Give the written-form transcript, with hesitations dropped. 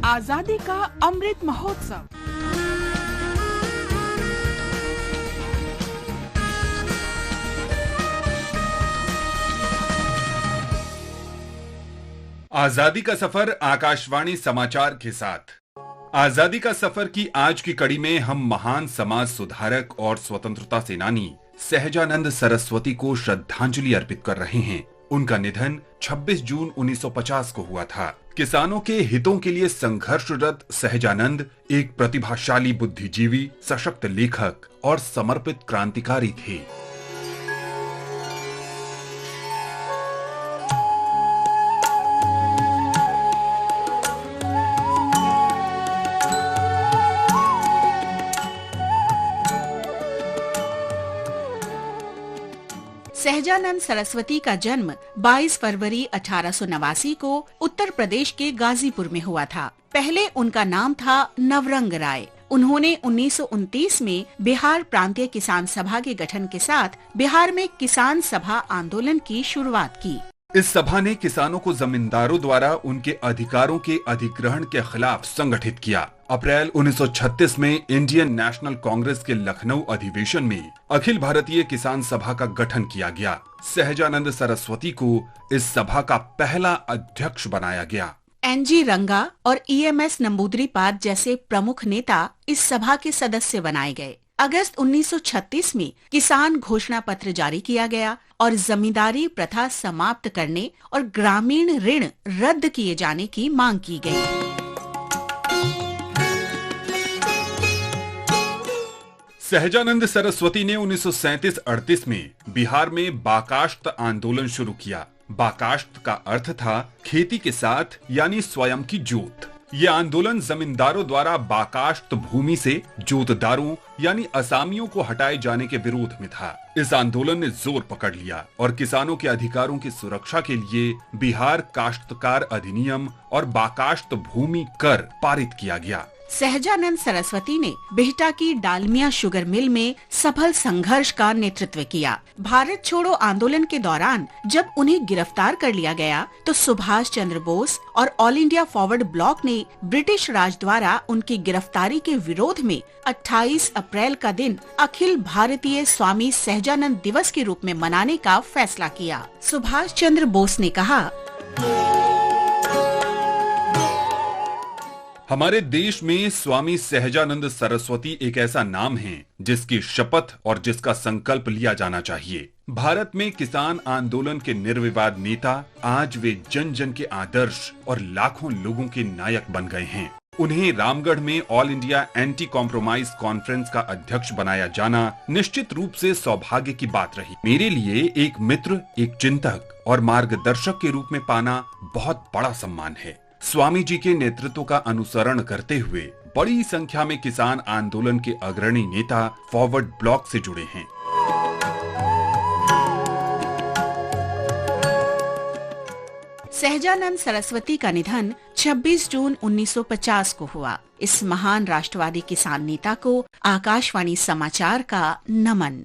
आजादी का अमृत महोत्सव। आजादी का सफर आकाशवाणी समाचार के साथ। आजादी का सफर की आज की कड़ी में हम महान समाज सुधारक और स्वतंत्रता सेनानी सहजानंद सरस्वती को श्रद्धांजलि अर्पित कर रहे हैं। उनका निधन 26 जून 1950 को हुआ था। किसानों के हितों के लिए संघर्षरत सहजानंद एक प्रतिभाशाली बुद्धिजीवी, सशक्त लेखक और समर्पित क्रांतिकारी थे। सहजानंद सरस्वती का जन्म 22 फरवरी 1889 को उत्तर प्रदेश के गाजीपुर में हुआ था। पहले उनका नाम था नवरंग राय। उन्होंने 1929 में बिहार प्रांतीय किसान सभा के गठन के साथ बिहार में किसान सभा आंदोलन की शुरुआत की। इस सभा ने किसानों को जमींदारों द्वारा उनके अधिकारों के अधिग्रहण के खिलाफ संगठित किया। अप्रैल 1936 में इंडियन नेशनल कांग्रेस के लखनऊ अधिवेशन में अखिल भारतीय किसान सभा का गठन किया गया। सहजानंद सरस्वती को इस सभा का पहला अध्यक्ष बनाया गया। एनजी रंगा और ईएमएस नंबूदरीपाद जैसे प्रमुख नेता इस सभा के सदस्य बनाए गए। अगस्त 1936 में किसान घोषणा पत्र जारी किया गया और जमींदारी प्रथा समाप्त करने और ग्रामीण ऋण रद्द किए जाने की मांग की गई। सहजानंद सरस्वती ने 1937-38 में बिहार में बाकाश्त आंदोलन शुरू किया। बाकाश्त का अर्थ था खेती के साथ यानी स्वयं की जोत। ये आंदोलन जमींदारों द्वारा बाकाश्त भूमि से जोतदारों यानी असामियों को हटाए जाने के विरोध में था। इस आंदोलन ने जोर पकड़ लिया और किसानों के अधिकारों की सुरक्षा के लिए बिहार काश्तकार अधिनियम और बाकाश्त भूमि कर पारित किया गया। सहजानंद सरस्वती ने बिहटा की डालमिया शुगर मिल में सफल संघर्ष का नेतृत्व किया। भारत छोड़ो आंदोलन के दौरान जब उन्हें गिरफ्तार कर लिया गया तो सुभाष चंद्र बोस और ऑल इंडिया फॉरवर्ड ब्लॉक ने ब्रिटिश राज द्वारा उनकी गिरफ्तारी के विरोध में 28 अप्रैल का दिन अखिल भारतीय स्वामी सहजानंद दिवस के रूप में मनाने का फैसला किया। सुभाष चंद्र बोस ने कहा, हमारे देश में स्वामी सहजानंद सरस्वती एक ऐसा नाम है जिसकी शपथ और जिसका संकल्प लिया जाना चाहिए। भारत में किसान आंदोलन के निर्विवाद नेता आज वे जन जन के आदर्श और लाखों लोगों के नायक बन गए हैं। उन्हें रामगढ़ में all India anti compromise conference का अध्यक्ष बनाया जाना निश्चित रूप से सौभाग्य की बात रही। मेरे लिए एक मित्र, एक चिंतक और मार्गदर्शक के रूप में पाना बहुत बड़ा सम्मान है। स्वामी जी के नेतृत्व का अनुसरण करते हुए बड़ी संख्या में किसान आंदोलन के अग्रणी नेता फॉरवर्ड ब्लॉक से जुड़े हैं। सहजानंद सरस्वती का निधन 26 जून 1950 को हुआ। इस महान राष्ट्रवादी किसान नेता को आकाशवाणी समाचार का नमन।